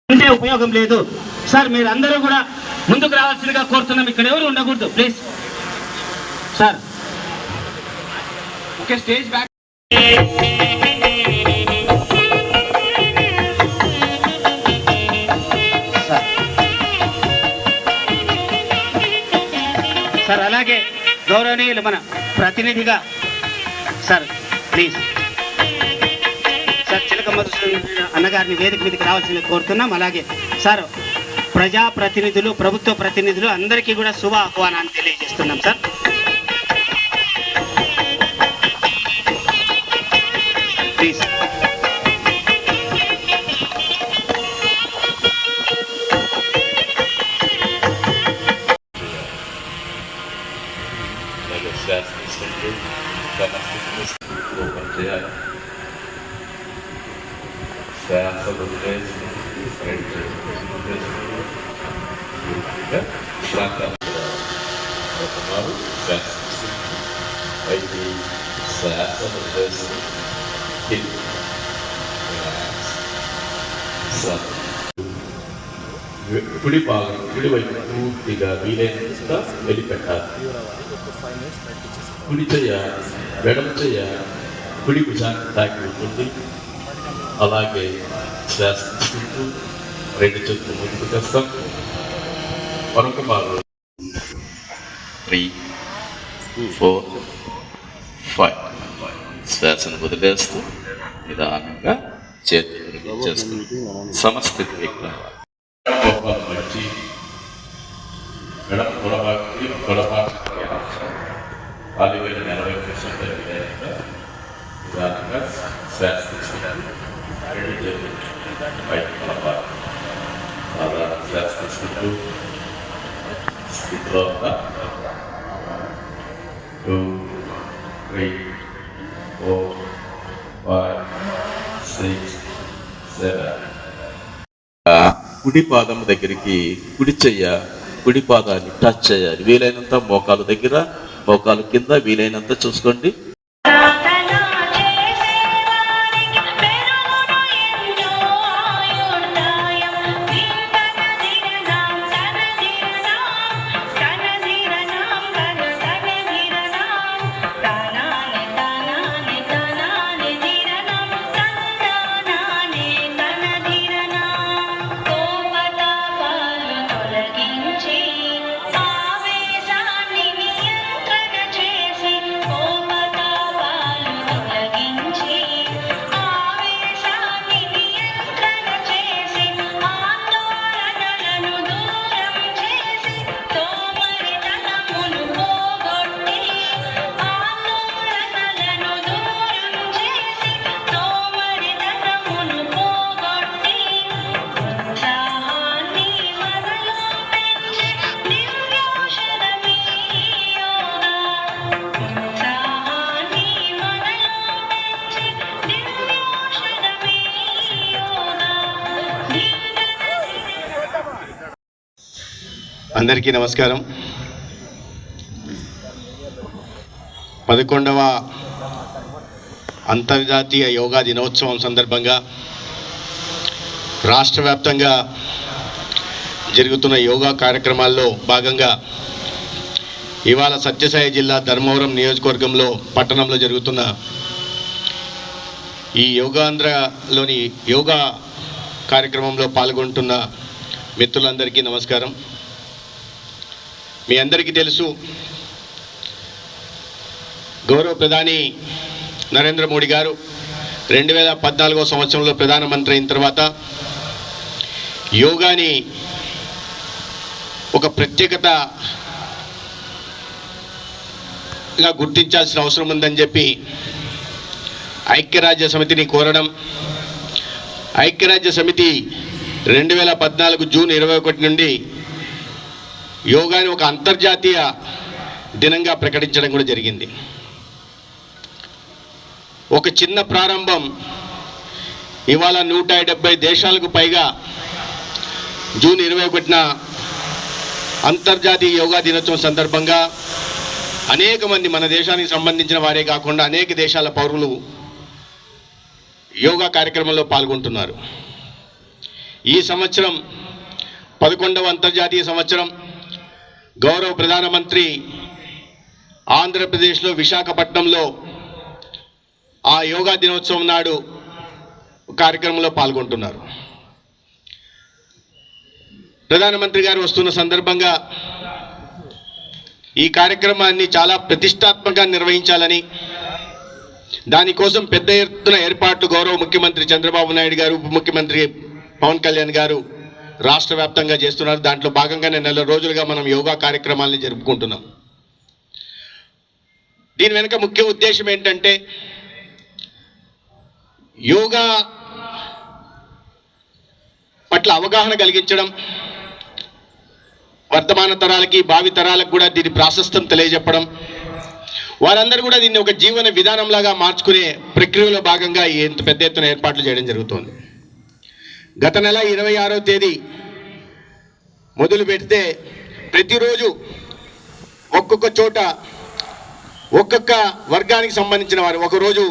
అంటే ఉపయోగం లేదు సార్. మీరు అందరూ కూడా ముందుకు రావాల్సిందిగా కోరుతున్నాం. ఇక్కడ ఎవరు ఉండకూడదు please sir. Okay, stage back. Sir అలాగే గౌరవనీయులు మన ప్రతినిధిగా సార్ ప్లీజ్ సార్ చిలక మధుసూదన్ అన్నగారిని వేదిక మీదకి రావాల్సింది కోరుతున్నాం. అలాగే సార్ ప్రజాప్రతినిధులు, ప్రభుత్వ ప్రతినిధులు అందరికీ కూడా శుభ ఆహ్వానాన్ని తెలియజేస్తున్నాం సార్. ప్లీజ్ కుడి భాగం కుడి వైపు పూర్తిగా వీలైనంత వెళ్ళిపెట్టాలి. కుడి చెయ్య ఎడమ చెయ్య కుడి భుజాన్ని తాకి ఉంటుంది. అలాగే శ్వాస తీసుకుంటూ రెండు చేతులు ముందుకు తెస్తాం. మరొక భాగం 3, 4, 5 శ్వాసను వదిలేస్తూ నిదానంగా చేతులు చేస్తూ సమస్థితి విగ్రహం వచ్చి గడప గొడవకి గొడవకి 40% నిదానంగా శ్వాస తీసుకుంటారు. రెండు చేతులు బయట కలపాలి. సాధారణ శ్వాస తీసుకుంటూ స్థితిలో 2, 3, 4, 5, 6, 7. కుడి పాదం దగ్గరికి కుడి చెయ్య కుడి పాదాన్ని టచ్ చేయాలి. వీలైనంత మోకాలు దగ్గర, మోకాలు కింద వీలైనంత చూసుకోండి. అందరికీ నమస్కారం. 11వ అంతర్జాతీయ యోగా దినోత్సవం సందర్భంగా రాష్ట్ర వ్యాప్తంగా జరుగుతున్న యోగా కార్యక్రమాల్లో భాగంగా ఇవాళ సత్యసాయి జిల్లా ధర్మవరం నియోజకవర్గంలో పట్టణంలో జరుగుతున్న ఈ యోగాంధ్రలోని యోగా కార్యక్రమంలో పాల్గొంటున్న మిత్రులందరికీ నమస్కారం. మీ అందరికీ తెలుసు, గౌరవ ప్రధాని నరేంద్ర మోడీ గారు 2014 సంవత్సరంలో ప్రధానమంత్రి అయిన తర్వాత యోగాని ఒక ప్రత్యేకతగా గుర్తించాల్సిన అవసరం ఉందని చెప్పి ఐక్యరాజ్య సమితిని కోరడం, ఐక్యరాజ్య సమితి 2014 జూన్ 21 నుండి యోగాని ఒక అంతర్జాతీయ దినంగా ప్రకటించడం కూడా జరిగింది. ఒక చిన్న ప్రారంభం ఇవాళ 170 దేశాలకు పైగా జూన్ 21న అంతర్జాతీయ యోగా దినోత్సవం సందర్భంగా అనేక మంది మన దేశానికి సంబంధించిన వారే కాకుండా అనేక దేశాల పౌరులు యోగా కార్యక్రమంలో పాల్గొంటున్నారు. ఈ సంవత్సరం 11వ అంతర్జాతీయ సంవత్సరం గౌరవ ప్రధానమంత్రి ఆంధ్రప్రదేశ్లో విశాఖపట్నంలో ఆ యోగా దినోత్సవం నాడు కార్యక్రమంలో పాల్గొంటున్నారు. ప్రధానమంత్రి గారు వస్తున్న సందర్భంగా ఈ కార్యక్రమాన్ని చాలా ప్రతిష్టాత్మకంగా నిర్వహించాలని, దానికోసం పెద్ద ఎత్తున ఏర్పాట్లు గౌరవ ముఖ్యమంత్రి చంద్రబాబు నాయుడు గారు, ఉప ముఖ్యమంత్రి పవన్ కళ్యాణ్ గారు రాష్ట్ర వ్యాప్తంగా చేస్తున్నారు. దాంట్లో భాగంగానే 4 రోజులుగా మనం యోగా కార్యక్రమాలని జరుపుకుంటున్నాం. దీని వెనుక ముఖ్య ఉద్దేశం ఏంటంటే యోగా పట్ల అవగాహన కలిగించడం, వర్తమాన తరాలకి భావి తరాలకు కూడా దీని ప్రాశస్త్యం తెలియజెప్పడం, వారందరూ కూడా దీన్ని ఒక జీవన విధానంలాగా మార్చుకునే ప్రక్రియలో భాగంగా ఇంత పెద్ద ఎత్తున ఏర్పాట్లు చేయడం జరుగుతోంది. గత నెల 26వ తేదీ మొదలు పెడితే ప్రతిరోజు ఒక్కొక్క చోట ఒక్కొక్క వర్గానికి సంబంధించిన వారు, ఒకరోజు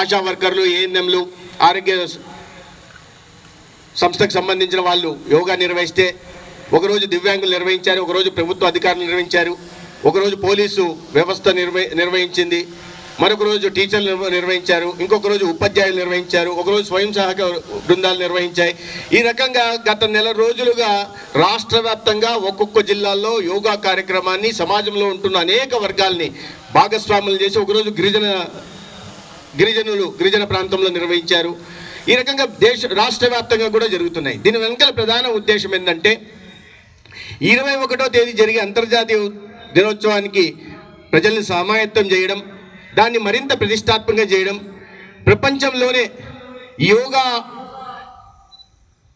ఆశా వర్కర్లు, ఏఎన్ఎంలు, ఆరోగ్య సంస్థకు సంబంధించిన వాళ్ళు యోగా నిర్వహిస్తే, ఒకరోజు దివ్యాంగులు నిర్వహించారు, ఒకరోజు ప్రభుత్వ అధికారులు నిర్వహించారు, ఒకరోజు పోలీసు వ్యవస్థ నిర్వహించింది, మరొక రోజు టీచర్లు నిర్వహించారు, ఇంకొక రోజు ఉపాధ్యాయులు నిర్వహించారు, ఒకరోజు స్వయం సహాయక బృందాలు నిర్వహించాయి. ఈ రకంగా గత నెల రోజులుగా రాష్ట్ర వ్యాప్తంగా ఒక్కొక్క జిల్లాల్లో యోగా కార్యక్రమాన్ని సమాజంలో ఉంటున్న అనేక వర్గాల్ని భాగస్వాములు చేసి ఒకరోజు గిరిజన ప్రాంతంలో నిర్వహించారు. ఈ రకంగా రాష్ట్ర వ్యాప్తంగా కూడా జరుగుతున్నాయి. దీని వెనకాల ప్రధాన ఉద్దేశం ఏంటంటే 21వ తేదీ జరిగే అంతర్జాతీయ దినోత్సవానికి ప్రజల్ని సమాయత్తం చేయడం, దాన్ని మరింత ప్రతిష్టాత్మకంగా చేయడం, ప్రపంచంలోనే యోగా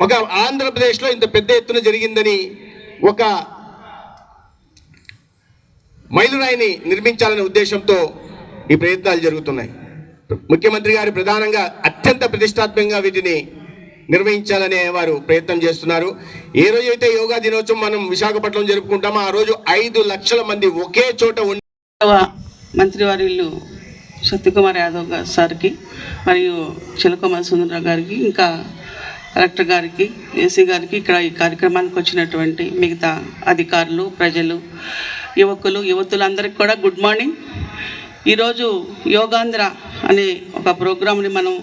ఒక ఆంధ్రప్రదేశ్లో ఇంత పెద్ద ఎత్తున జరిగిందని ఒక మైలురాయిని నిర్మించాలనే ఉద్దేశంతో ఈ ప్రయత్నాలు జరుగుతున్నాయి. ముఖ్యమంత్రి గారు ప్రధానంగా అత్యంత ప్రతిష్టాత్మకంగా వీటిని నిర్వహించాలనే వారు ప్రయత్నం చేస్తున్నారు. ఏ రోజైతే యోగా దినోత్సవం మనం విశాఖపట్నం జరుపుకుంటామో ఆ రోజు 5 లక్షల మంది ఒకే చోట మంత్రివర్యులు సత్యకుమార్ యాదవ్ సార్కి, మరియు చిలక మధుసూదనరావు గారికి, ఇంకా కలెక్టర్ గారికి, ఏసీ గారికి, ఇక్కడ ఈ కార్యక్రమానికి వచ్చినటువంటి మిగతా అధికారులు, ప్రజలు, యువతులందరికీ కూడా గుడ్ మార్నింగ్. ఈరోజు యోగాంధ్ర అనే ఒక ప్రోగ్రామ్ని మనం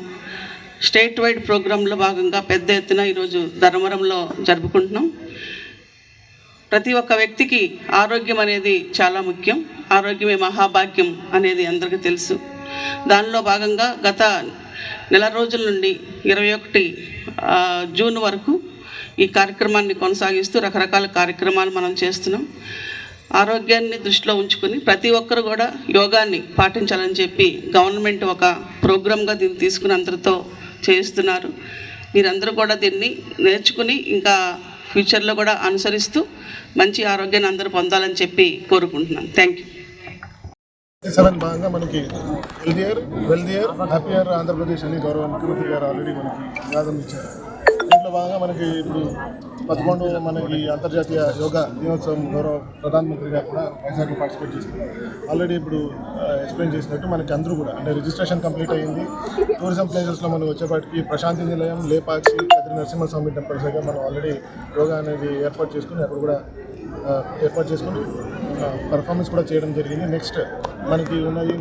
స్టేట్ వైడ్ ప్రోగ్రాంలో భాగంగా పెద్ద ఎత్తున ఈరోజు ధర్మవరంలో జరుపుకుంటున్నాం. ప్రతి ఒక్క వ్యక్తికి ఆరోగ్యం అనేది చాలా ముఖ్యం. ఆరోగ్యమే మహాభాగ్యం అనేది అందరికీ తెలుసు. దానిలో భాగంగా గత నెల రోజుల నుండి 21 జూన్ వరకు ఈ కార్యక్రమాన్ని కొనసాగిస్తూ రకరకాల కార్యక్రమాలు మనం చేస్తున్నాం. ఆరోగ్యాన్ని దృష్టిలో ఉంచుకొని ప్రతి ఒక్కరు కూడా యోగాన్ని పాటించాలని చెప్పి గవర్నమెంట్ ఒక ప్రోగ్రామ్గా దీన్ని తీసుకుని అందరితో చేస్తున్నారు. మీరందరూ కూడా దీన్ని నేర్చుకుని ఇంకా ఫ్యూచర్లో కూడా అనుసరిస్తూ మంచి ఆరోగ్యాన్ని అందరూ పొందాలని చెప్పి కోరుకుంటున్నాను. Thank you. 7 భాగంగా మనకి వెల్దియర్ హ్యాపీయర్ ఆంధ్రప్రదేశ్ అని గౌరవ ముఖ్యమంత్రి గారు ఆల్రెడీ మనకి నినాదం ఇచ్చారు. దీంట్లో భాగంగా మనకి ఇప్పుడు 11 మనకి అంతర్జాతీయ యోగా దినోత్సవం గౌరవ ప్రధానమంత్రి గారు కూడా వైజాగ్లో పార్టిసిపేట్ చేస్తున్నారు. ఆల్రెడీ ఇప్పుడు ఎక్స్ప్లెయిన్ చేసినట్టు మనకి అందరూ కూడా అంటే రిజిస్ట్రేషన్ కంప్లీట్ అయ్యింది. టూరిజం ప్లేసెస్లో మనం వచ్చేపాటికి ప్రశాంతి నిలయం, లేపాక్షి, కదిరి నరసింహస్వామి టెంపుల్స్ దగ్గర మనం ఆల్రెడీ యోగా అనేది ఏర్పాటు చేసుకుని అక్కడ కూడా పర్ఫార్మెన్స్ కూడా చేయడం జరిగింది. నెక్స్ట్ మనకి ఉన్నది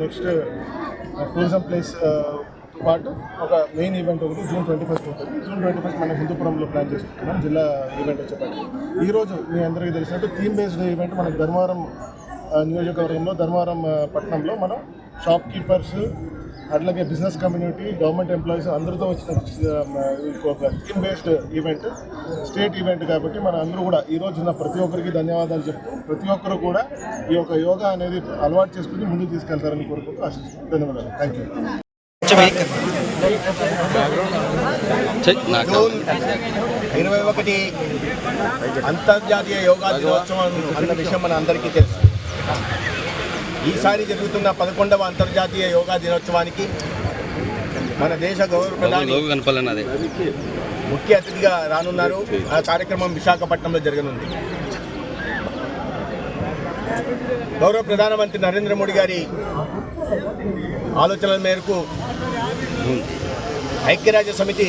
టూరిజం ప్లేస్ పాటు ఒక మెయిన్ ఈవెంట్ ఒకటి June 21 ఉంటుంది. June 21 మనం హిందూపురంలో ప్లాన్ చేసుకుంటున్నాం. జిల్లా ఈవెంట్ వచ్చేపాటి ఈరోజు మీ అందరికీ తెలిసినట్టు థీమ్ బేస్డ్ ఈవెంట్ మనకి ధర్మవరం నియోజకవర్గంలో, ధర్మవరం పట్టణంలో మనం షాప్ కీపర్స్, అట్లాగే బిజినెస్ కమ్యూనిటీ, గవర్నమెంట్ ఎంప్లాయీస్ అందరితో వచ్చిన ఒక theme based event, state event కాబట్టి మన అందరూ కూడా ఈరోజు ఉన్న ప్రతి ఒక్కరికి ధన్యవాదాలు చెప్తూ ప్రతి ఒక్కరు కూడా ఈ యొక్క యోగా అనేది అలవాటు చేసుకుని ముందుకు తీసుకెళ్తారని కోరుకుంటూ ఆశిస్తున్నాను. ధన్యవాదాలు. Thank you. జూన్ 21 అంతర్జాతీయ యోగా దినోత్సవం అన్న విషయం మన అందరికీ తెలుసు. ఈసారి జరుగుతున్న 11వ అంతర్జాతీయ యోగా దినోత్సవానికి మన దేశ గౌరవ ప్రధాని ముఖ్య అతిథిగా రానున్నారు. ఆ కార్యక్రమం విశాఖపట్నంలో జరగనుంది. గౌరవ ప్రధానమంత్రి నరేంద్ర మోడీ గారి ఆలోచనల మేరకు ఐక్యరాజ్య సమితి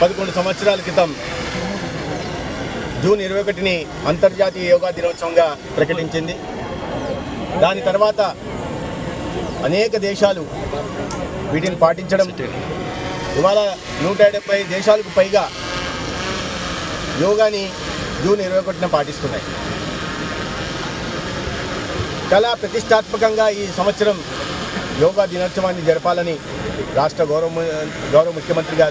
11 సంవత్సరాల క్రితం జూన్ 21ని అంతర్జాతీయ యోగా దినోత్సవంగా ప్రకటించింది. దాని తర్వాత అనేక దేశాలు వీటిని పాటించడం, ఇవాళ 170 దేశాలకు పైగా యోగాని జూన్ 21న పాటిస్తున్నాయి. చాలా ప్రతిష్టాత్మకంగా ఈ సంవత్సరం యోగా దినోత్సవాన్ని జరపాలని రాష్ట్ర గౌరవ ముఖ్యమంత్రి గారు